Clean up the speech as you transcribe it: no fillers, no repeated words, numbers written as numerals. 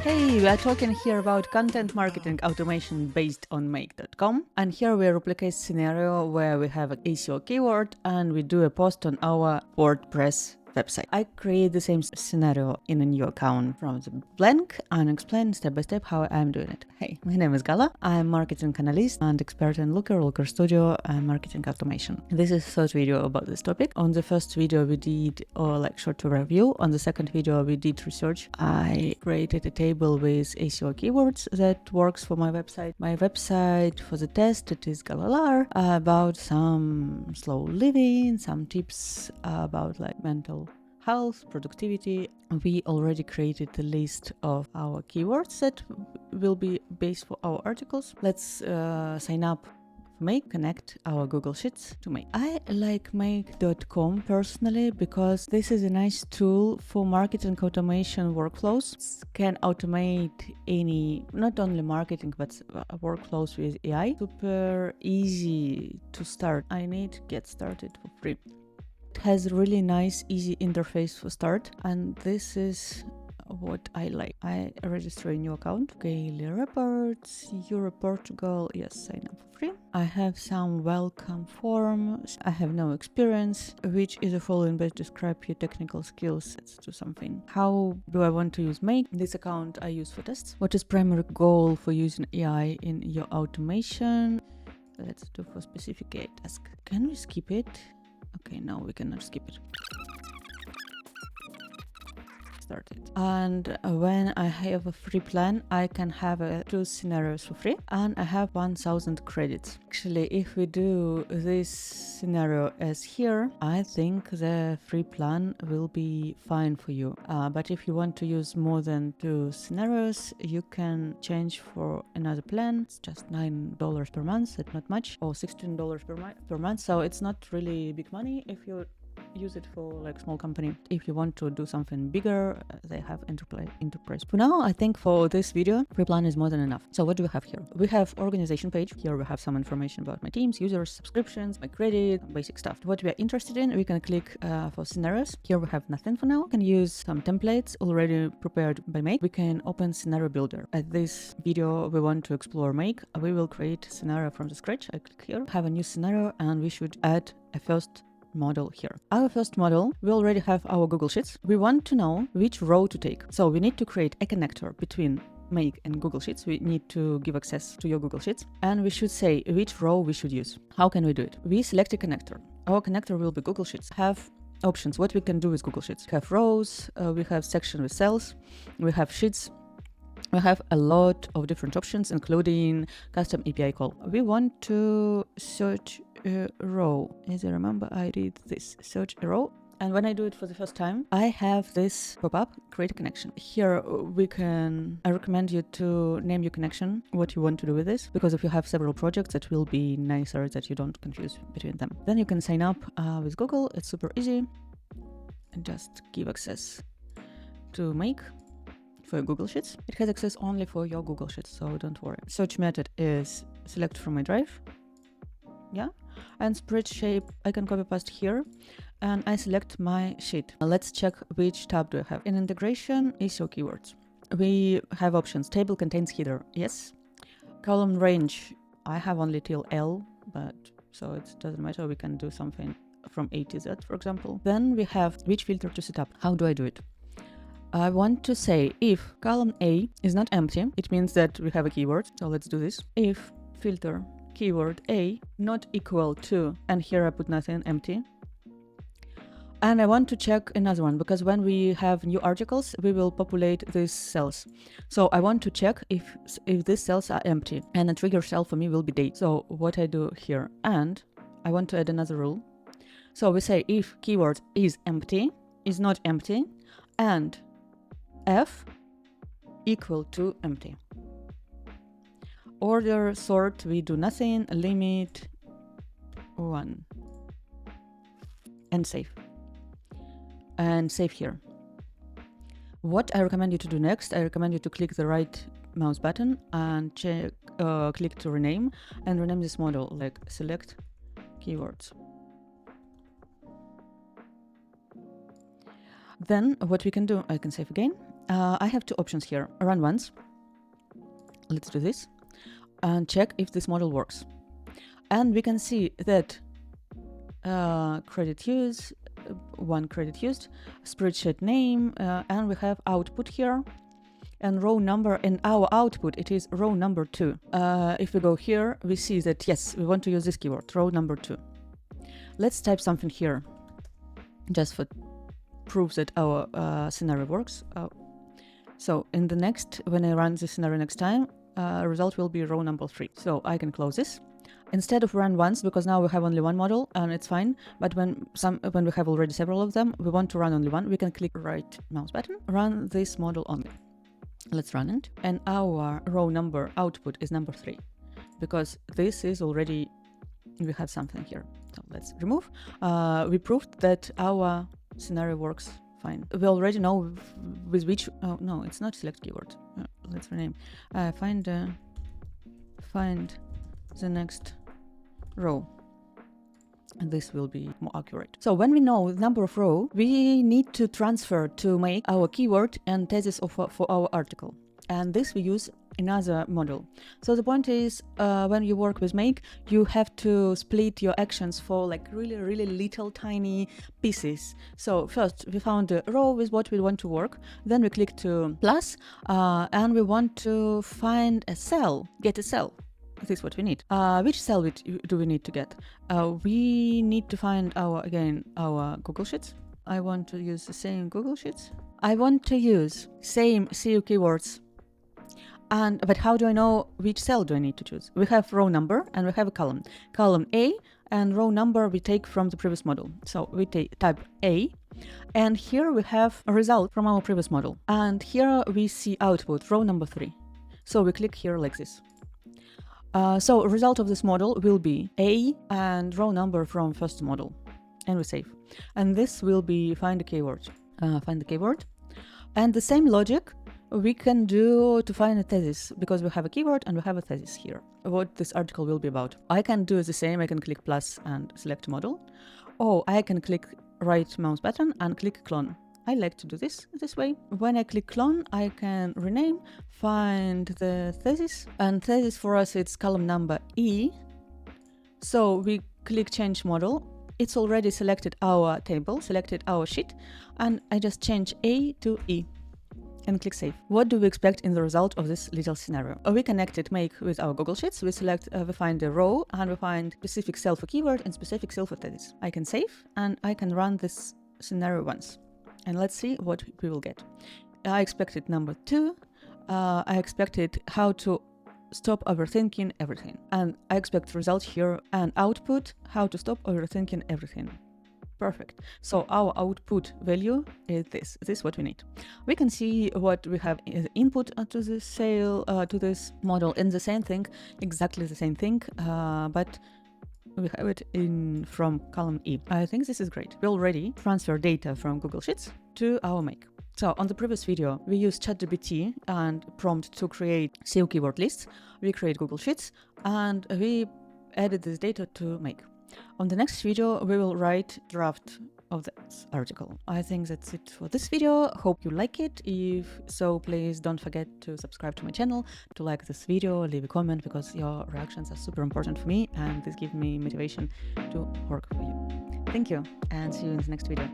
Hey, we are talking here about content marketing automation based on make.com. And here we replicate scenario where we have an SEO keyword and we do a post on our WordPress website. I create the same scenario in a new account from the blank and explain step by step how I'm doing it. Hey, my name is Gala. I'm marketing analyst and expert in Looker Studio and marketing automation. This is the third video about this topic. On the first video we did short review. On the second video we did research. I created a table with SEO keywords that works for my website. My website for the test, it is Galalar, about some slow living, some tips about mental health, productivity. We already created a list of our keywords that will be based for our articles. Let's sign up for Make, connect our Google Sheets to Make. I like make.com personally because this is a nice tool for marketing automation workflows. It can automate any, not only marketing, but workflows with AI. Super easy to start. I need to get started for free. It has a really nice, easy interface for start, and this is what I like. I register a new account. Daily reports, Europe, Portugal. Yes, sign up for free. I have some welcome forms. I have no experience. Which is the following best describe your technical skills? Let's do something. How do I want to use Make? This account I use for tests. What is primary goal for using AI in your automation? Let's do for specific AI task. Can we skip it? Okay, no, we cannot skip it. Started. And when I have a free plan, I can have 2 scenarios for free, and I have 1000 credits. Actually, if we do this scenario as here, I think the free plan will be fine for you. But if you want to use more than 2 scenarios, you can change for another plan. It's just $9 per month. It's not much, or $16 per month. So it's not really big money if you use it for small company. If you want to do something bigger, they have enterprise. For now, I think for this video, free plan is more than enough. So what do we have here? We have organization page. Here we have some information about my teams, users, subscriptions, my credit, basic stuff. What we are interested in, we can click for scenarios. Here we have nothing for now. We can use some templates already prepared by Make. We can open scenario builder. At this video, we want to explore Make. We will create a scenario from the scratch. I click here, have a new scenario, and we should add a first model here. Our first model, we already have our Google Sheets. We want to know which row to take. So we need to create a connector between Make and Google Sheets. We need to give access to your Google Sheets, and we should say which row we should use. How can we do it? We select a connector. Our connector will be Google Sheets. Have options. What we can do with Google Sheets? We have rows, we have section with cells, we have sheets. We have a lot of different options, including custom API call. We want to search a row. As I remember, I did this, search a row. And when I do it for the first time, I have this pop-up, create a connection. Here I recommend you to name your connection, what you want to do with this, because if you have several projects, it will be nicer that you don't confuse between them. Then you can sign up with Google. It's super easy. And just give access to Make for your Google Sheets. It has access only for your Google Sheets, so don't worry. Search method is select from my drive. Yeah, and spread shape I can copy paste here, and I select my sheet. Let's check which tab do I have. In integration, SEO keywords. We have options. Table contains header. Yes. Column range. I have only till L, but so it doesn't matter. We can do something from A to Z, for example. Then we have which filter to set up. How do I do it? I want to say if column A is not empty, it means that we have a keyword. So let's do this. If filter keyword A not equal to, and here I put nothing, empty. And I want to check another one, because when we have new articles, we will populate these cells. So I want to check if these cells are empty, and a trigger cell for me will be date. So what I do here, and I want to add another rule. So we say if keyword is empty, is not empty, and F equal to empty. Order, sort, we do nothing, limit 1. And save. And save here. What I recommend you to do next, I recommend you to click the right mouse button and click to rename, and rename this model like select keywords. Then what we can do, I can save again, I have two options here. Run once. Let's do this and check if this model works. And we can see that credit use, one credit used, spreadsheet name, and we have output here and row number, and our output, it is row number 2. If we go here, we see that yes, we want to use this keyword, row number 2. Let's type something here just for proof that our scenario works. So in the next, when I run this scenario next time, result will be row number 3. So I can close this. Instead of run once, because now we have only one model and it's fine, but when we have already several of them, we want to run only one, we can click right mouse button, run this model only. Let's run it. And our row number output is number 3, because this is already, we have something here. So let's remove. We proved that our scenario works fine. We already know with which, oh no, it's not select keyword. Let's rename. Find the next row, and this will be more accurate. So when we know the number of row, we need to transfer to make our keyword and thesis for our article, and this we use another model. So the point is, when you work with make, you have to split your actions for like really little tiny pieces. So first we found a row with what we want to work, then we click to plus, and we want to find a cell, get a cell. This is what we need. Which cell do we need to get? We need to find our Google Sheets. I want to use the same Google Sheets. I want to use same SEO keywords. But how do I know which cell do I need to choose? We have row number and we have a column. Column A, and row number we take from the previous model. So we type A, and here we have a result from our previous model. And here we see output, row number 3. So we click here like this. So result of this model will be A and row number from first model, and we save. And this will be find the keyword. Find the keyword. And the same logic we can do to find a thesis, because we have a keyword and we have a thesis here, what this article will be about. I can do the same. I can click plus and select model, or I can click right mouse button and click clone. I like to do this way. When I click clone, I can rename, find the thesis, and thesis for us it's column number E. So we click change model. It's already selected our table, selected our sheet, and I just change A to E and click save. What do we expect in the result of this little scenario? We connected make with our Google Sheets. We select, we find a row, and we find specific cell for keyword and specific cell for thesis. I can save, and I can run this scenario once. And let's see what we will get. I expected number 2. I expected how to stop overthinking everything. And I expect result here and output, how to stop overthinking everything. Perfect. So our output value is this. This is what we need. We can see what we have as input to this sale, to this model, and the same thing, exactly the same thing, but we have it from column E. I think this is great. We already transfer data from Google Sheets to our make. So on the previous video, we used ChatGPT and prompt to create SEO keyword lists. We create Google Sheets and we added this data to make. On the next video, we will write draft of this article. I think that's it for this video. Hope you like it. If so, please don't forget to subscribe to my channel, to like this video, leave a comment, because your reactions are super important for me and this gives me motivation to work for you. Thank you, and see you in the next video.